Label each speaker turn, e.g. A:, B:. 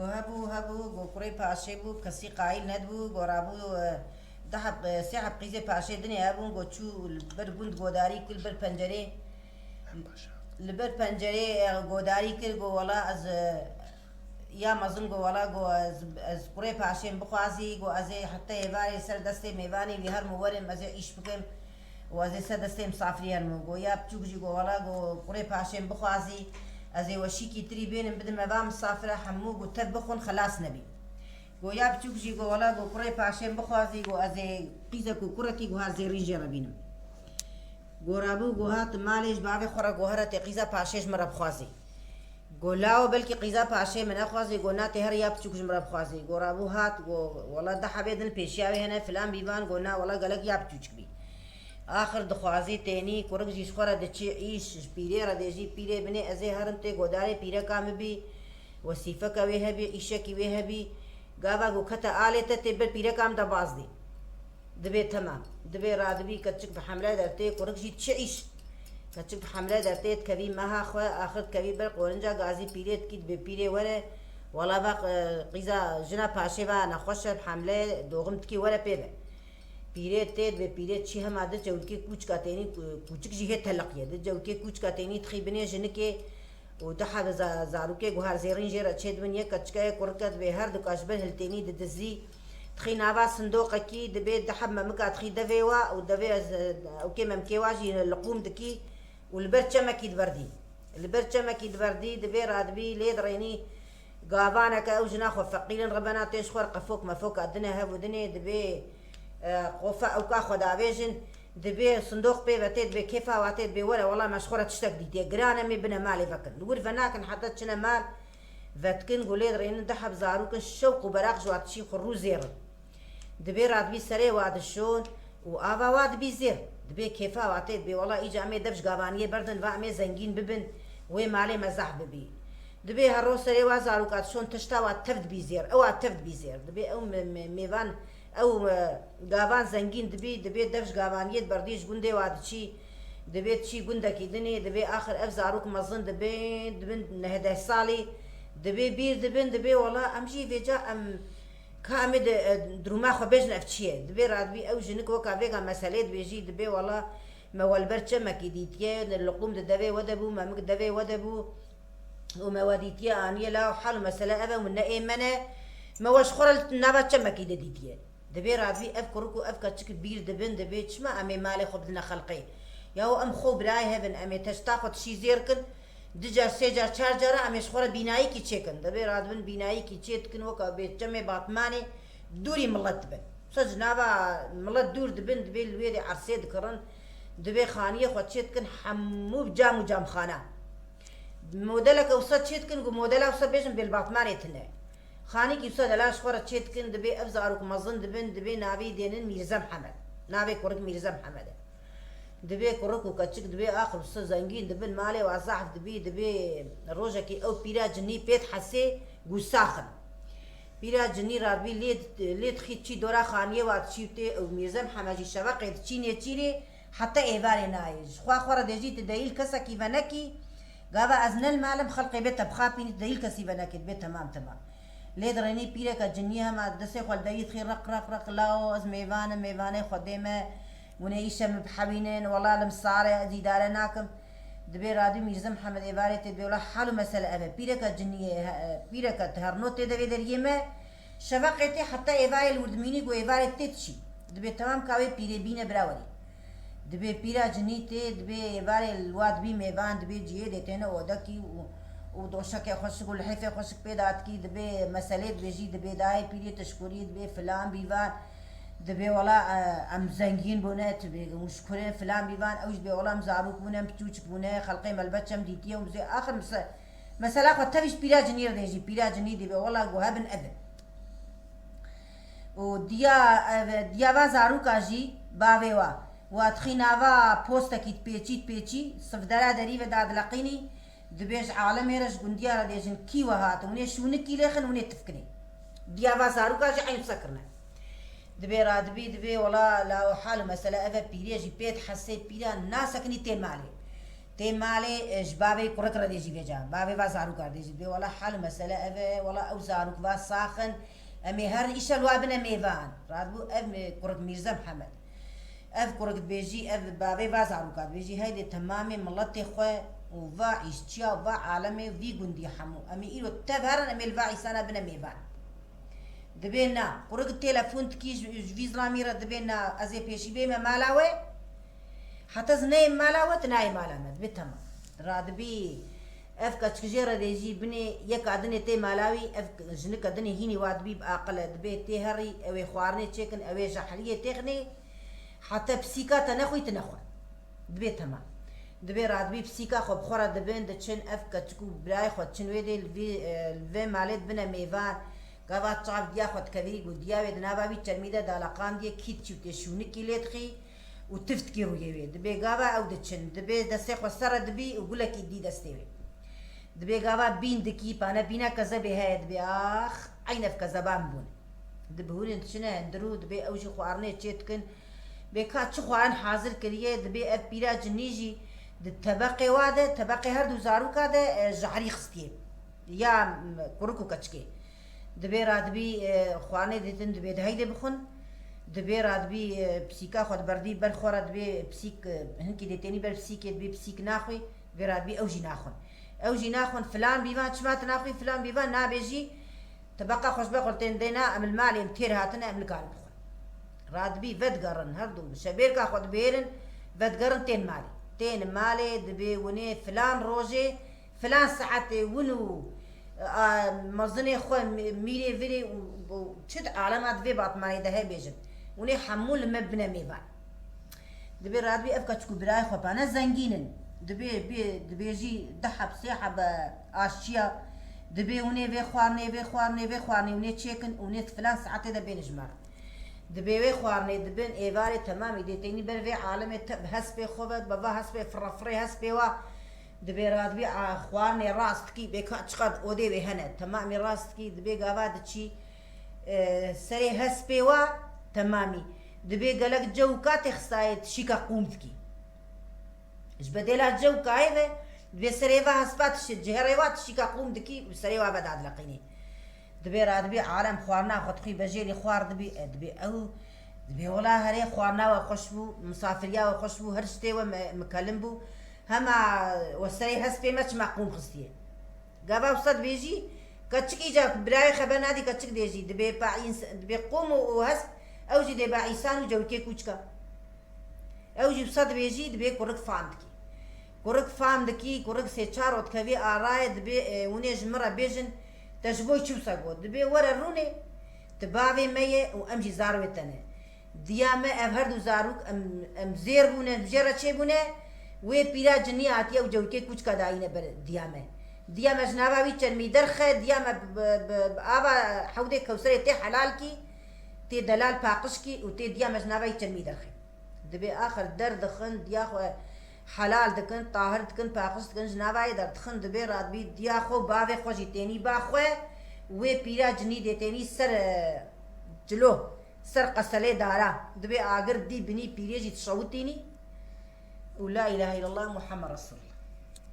A: هبو گو کوڕی پاشێ بوو کەسی قایل نەبوو گۆڕابوو سێ حەقیزێ پاشێ دنیا هەبوون گۆ چوو بەر گوند گۆداری کرد بەر پەنجەرێ لەبەر پەنجەرێ گۆداری کرد گۆ وەڵا ئەز یا مەزن گۆ وەڵا گۆ ئەز کوڕێ پاشێم بخوازی گۆ ئەزێ حتە هێوارێ سەر دەستێ میێوانی وی هەرموو وەرم ئەزێ ئیش بکەم وەزێ سەر دەستێ مسافری هەرموو گۆ یا بچووکژی گۆ وەڵا گۆ کوڕێ پاشێم بخوازی ئەزێ وەشیکی تری بێنم بدم ئەڤا مسافرە هەموو گۆ تەر بخۆن خەلاس نەبی گۆ یا بچووکژی گۆ وەڵا گۆ کوڕێ پاشێم بخوازی گۆ ئەزێ قیزەک و کوڕەتی گۆ هەر زێڕیژێ ڕەبینم گۆڕابوو گۆ هات مالێش باوێ خۆڕە گۆ هەرە تێ قیزە پاشێش مرە بخوازی گۆ لاوە بەلکی قیزە پاشێ من نەخوازی گۆ ناتێ هەر یا بچووکژ مرە بخوازی گۆڕابوو هات گۆ وەڵا دەحەبێدن پێشیاوی هەنە فلان بیبان گۆ نا وەڵا گەلک یا بچووچک بی آخر دخوازی تێنی کوڕکژیش خۆرە دەچێ ئیش پیرێرە دێژی پیرێ بنێ ئەزێ هەرم تێ گۆدارێ پیرەکان ببی وەسیفەکە وێ هەبی ئیشەکی وێ هەبی گاوا گۆ کەتە ئالێتە تێ بەر پیرەکان دەبازدی دەبێت تەمام دەبێ ڕادبی کە چک بە حەملە دەرتێ کوڕکژی چ ئیش کە چک بە حەملە دەرتێت کەوی مەها خوێ ئاخر کەوی بەر قۆرنجا گازی پیرێت کیت بێ پیرێ وەرە وەڵا بە قیزا ژنە پاشێ بە نەخۆشە حەملە دۆغم تکی وەرە پێ بێ پیرێت تێت بێ پیرێت چی هەما دەجەولکێ کوچ کاتێنی کوچکژی هێت تەلەقیە دەجەولکێ کوچ کاتێنی تخی بنێ ژنکێ و دەحە زارۆکێ گوهار زێڕین ژێرە چێت بنیە کە چکایە کوڕکەت بێ هەر دوکاش بەر هەلتێنی دەدەزی تخی ناوا سندۆقەکی دەبێت دەحەب مەمکە تخی دەوێوە و دەوێ ئەوکێ مەمکێواژی لەقوم دکی و لەبەر چەمەکی دبەردی لەبەر چەمەکی دبەردی دەبێ ڕادبی لێ دڕێنی گاوانەکە ئەو ژنا خۆ فەقیرن ڕەبەنا تێش خۆر قەفۆک مەفۆکە دنە هەبوو دنێ دەبێ قۆفە ئەوکا خۆداوێژن دەبێ سندۆق پێ بەتێت بێ کێفا واتێت بێ وەرە وەڵام مەشخۆرە تشتێک دیتێ گرانە مێ بنە ماڵێ بکەن ورڤە ناکەن حتە چنە مال ڤەتکن گولێ دڕێنن دەحەب زاروکن شەوق و بەراق ژواتشی خوڕوو زێڕن دەبێ ڕادبی سەرێ وادشۆن و ئاوا وا دەبی زێر دەبێ کێفا واتێت بێ وەڵا ئیجا ئەمێ دەفش گاوانیە بەردن وا ئەمێ زەنگین ببن وێ مالێ مەزەح ببی دەبێ هەڕۆ سەرێ وا زاروکات شۆن تشتاوا تەفت بی زێر ئەوە تەفت بی زێر دەبێ ئەو میێوان ئەو گاوان زەنگین دەبی دەبێت دەفش گاوانیەت بەردیش گوندێ وا دچی دەبێت چی گوندەکی دنێ دەبێ آخر ئەف زاروک مەزن دەبێت دبن نەهدە ساڵی دەبێ بیر دەبن دەبێ وەڵا ئەمژی بێجا ئەم کامێ دروما خۆ بێژن ئەف چییە دەبێ ڕادبی ئەو ژنک وەکا بێگا مەسەلێت بێژی دەبێ وەڵا مەوەلبەر چەمەکی دیتیە لەقوم دەبێ وەدەبوو مەمک دەبێ وەدەبوو و مەوەدیتیە ئانیە لاو حەڵ مەسەلە ئەبە من نە ئێمەنە مەوەش خۆرە ناوا چەمەکی دەدیتیە دەبێ ڕادبی ئەف کوڕک و ئەف کەچک بیر دەبن دەبێت چما ئەمێ ماڵێ خۆ بدنە خەڵقی یاوە ئەم خۆ برای هەبن ئەمێ تەشتا خۆ تشی زێرکن دجار سێجار چار جارە ئەمێش خۆرە بیناییکی چێکن دەبێ ڕادبن بیناییکی چێتکن وەکە بێت چەمێ باتمانێ دووری مڵەت بن سەج ناوا مڵەت دوور دەبن دەبێ لێرێ عەرسێ دکڕن دەبێ خانیە خۆ چێتکن هەموو جام و جامخانە مۆدەلەکە وسە چێتکن و مۆدەلا وسە بێژن بێل باتمانێتنە خانێکی وسە دەلاش خۆرە چێتکن دەبێ ئەف زاروک مەزن دەبن دەبێ ناوی دێنن میرزە محەمەد ناوێ کوڕک میرزە محەمەدە دەبێ کوڕک و کەچک دەبێ آخر وسە زەنگین دەبن مالێ وازاحف دەبی دەبێ ڕۆژێکی ئەو پیرا جنی پێت حەسێ گوساخن پیرا جنی ڕادبی لێت خیت چی دۆرا خانیە وات چیوتێ ئەو میرزە محەمەدی شەوەقێت چینێ چیرێ حتى ئێوارێ نایێژ خوا خۆرە دێژیت دەیل کەسێکی بەنەکی گاوا ئەزنەل مالم خەڵقێ بێتە بخاپینیت دەیل کەسی بەنەکێت بێت تەمام تەمام لێ دڕێنی پیرەکە جنی هەما دەستێ خۆ دەیت خی ڕق ڕق ڕق لاوە ئەز میێوانە میێوانەی خۆ دێمە ونە ئیشەم بحەوینێن وەڵا لەم ساڕێ دیدارە ناکەم دەبێ ڕادی میرزە محەمەد ئێوارێت تێ بێ وڵا حاڵ و مەسەلە ئەبێ پیرەکە جنیە پیرەکە هەرنۆ تێ دەبێ دەریێمە شەڤەقێتێ حتى ئێوارێ وردمینی گۆ ئێوارێت تێت چی دەبێت تەمام کاوێ پیرێ بینە براوەری دەبێ پیرا جنی تێ دەبێ ئێوارێ وادبی میێوان دەبێ جیێ دێتێنە ئۆدەکی و دۆشەکێ خۆشک و لەحیفێ خۆشک پێداتکی دەبێ مەسەلێت بێژی دەبێ دای پیرێ تشکوری دەبێ فلان بیوان دەبێ وەڵا ئەم زەنگین بوونێت مشکورێ فلان بیوان ئەوش بێ وەڵام زاروک بوونە بچوچک بوونە خەڵقی مەلبەت چەم دیتیە و بزێ ئاخر مەسەلا خۆ تەویش پیرا جنی دێژی پیرا جنی دەبێ وەڵا گۆ هەبن ئەبن و دیاوا زاروکاژی باوێوە واتخی ناوا پۆستەکیت پێچیت پێچی سفدەرا دەریڤە دادلەقینی دەبێژ عالەمێرەش گوندیارە دێژن کیوە هاتە ونێ شوونکی لێخن ونێ تفکنێ دیاوا زاروکاژی عین سەکردنە دەبێ ڕادبی دەبێ وەڵا لاوە حاڵ مەسەلە ئەڤە پیرێژی پێت حەسێ پیران ناسەکنی تێ مالێ تي مالي اش بابي كرك رديجي بيجا بابي با زارو كارديجي بي ولا حل مسألة أبي ولا أو زارو كبا ساخن أمي هر إيش الوابنا ميفان رادبو أب كرك ميرزا محمد أف كرك بيجي أف بابي با زارو كارد بيجي هيدي تمامي ملتي خوي وفا إشتيا وفا عالمي في جندي حمو أمي إيرو تبهرن أمي الفا إسانا بنا ميفان دبينا كرك التلفون تكيش فيزرا ميرا دبينا أزي بيشي بيما مالاوي حتى زناي مالا وتناي مالا مد بتمام رادبي اف كاتشجيرا ديجي بني يك عدني تي مالاوي اف جنك عدني هيني وادبي باقل دبي تي هري اوي خوارني تشيكن اوي جحليه تغني حتى بسيكا تنخوي دبي تمام دبي رادبي بسيكا خو بخورا دبن دتشن اف كاتشكو بلاي خو تشن ويدي الفي مالت بنا ميفان كافا تصاب ديا خو تكبيري وديا دنابابي تشرميدا دالقان دي كيتشو تشوني كيلتخي وتفتكروا يوي دبي غابا او دتشن دبي دستي خسر دبي وقولك يدي دستي دبي غابا بين دكي بانا بينا كذا بها دبي اخ عين في كذا بامبون دبي هون تشنا هندرو دبي اوجي خوارني تشتكن بكا خوان حاضر كريه دبي ابيرا جنيجي التبقي واده تبقي هردو زارو كاده جعري خستي يا كركو كچكي دبي رادبي خواني دتن دبي هيدي بخون دبي رادبي بسيكا خود بردي برخورا دبي بسيك هنكي ديتيني بر بسيك دبي بسيك ناخوي دبي رادبي اوجي ناخون فلان بيفان شمات ناخوي فلان بيفان نابيجي تبقى خوش بقولتين دينا ام المالي متير هاتنا ام القال بخون رادبي فدقرن هردو شبيركا خود بيرن فدقرن تين مالي دبي وني فلان روجي فلان ساعات ونو مزني خو ميري فيري وشد علامات في بعض ما يدها بيجن وني حمول مبنى ميفان دبي رادبي افكا تشكو براي خو بانا زنجينن دبي جي دحب سيحب اشياء دبي وني في خوارني وني تشيكن وني فلان ساعات دا بين جمار دبي وي خوارني دبن ايفاري تمامي ديتيني برفي عالمي هسبي خوبت بابا هسبي فرفري هسبي وا دبي رادبي خوارني راستكي بيكا تشقد اودي بهنا تمامي راستكي دبي غافاد تشي سري هسبي وا تمامي دبي قالك جو كاتي خصايت شيكا قومتكي اش بديلا جو كايفه دبي سريفا هسبات جهريوات شيكا قومتكي وسريوا بداد لقيني دبي رادبي عالم خوارنا خطخي بجيلي خوار دبي او دبي ولا هري خوارنا وخشبو مسافريا وخشبو هرشتي ومكلمبو هما وسري هسبي ماتش معقوم خصيه قابا وصد بيجي كتشكي جا براي خبر نادي كتشك ديجي دبي باعين دبي قوم وهس اوجي دبي باعيسان وجوكي كوچكا اوجي وصد بيجي دبي كورك فاندكي كورك سيچار وتكوي اراي دبي ونيج مرة بيجن تجبوي تشوسا قود دبي ورا روني تباوي مية وامجي زاروي تاني ديامه افهردو زاروك ام زير بونه بجرة چه بونه وی پیرا جنی آتیا و جوکی کچھ کا داینه بر دیامه جنابا وی چرمی درخه دیامه آبا حوده کوسره تی حلال کی تی دلال پاقش کی و تی دیامه جنابا وی چرمی درخه دبی آخر در دخن دیا خو حلال دکن طاهر دکن پاقش دکن جنابا وی در دخن دبی راد بی دیا خو باوی خوشی تینی با خو وی پیرا جنی دیتینی سر جلو سر قسله دارا دبي آگر دي بني بيريجي تشوتيني ولا إله إلا الله محمد رسول الله.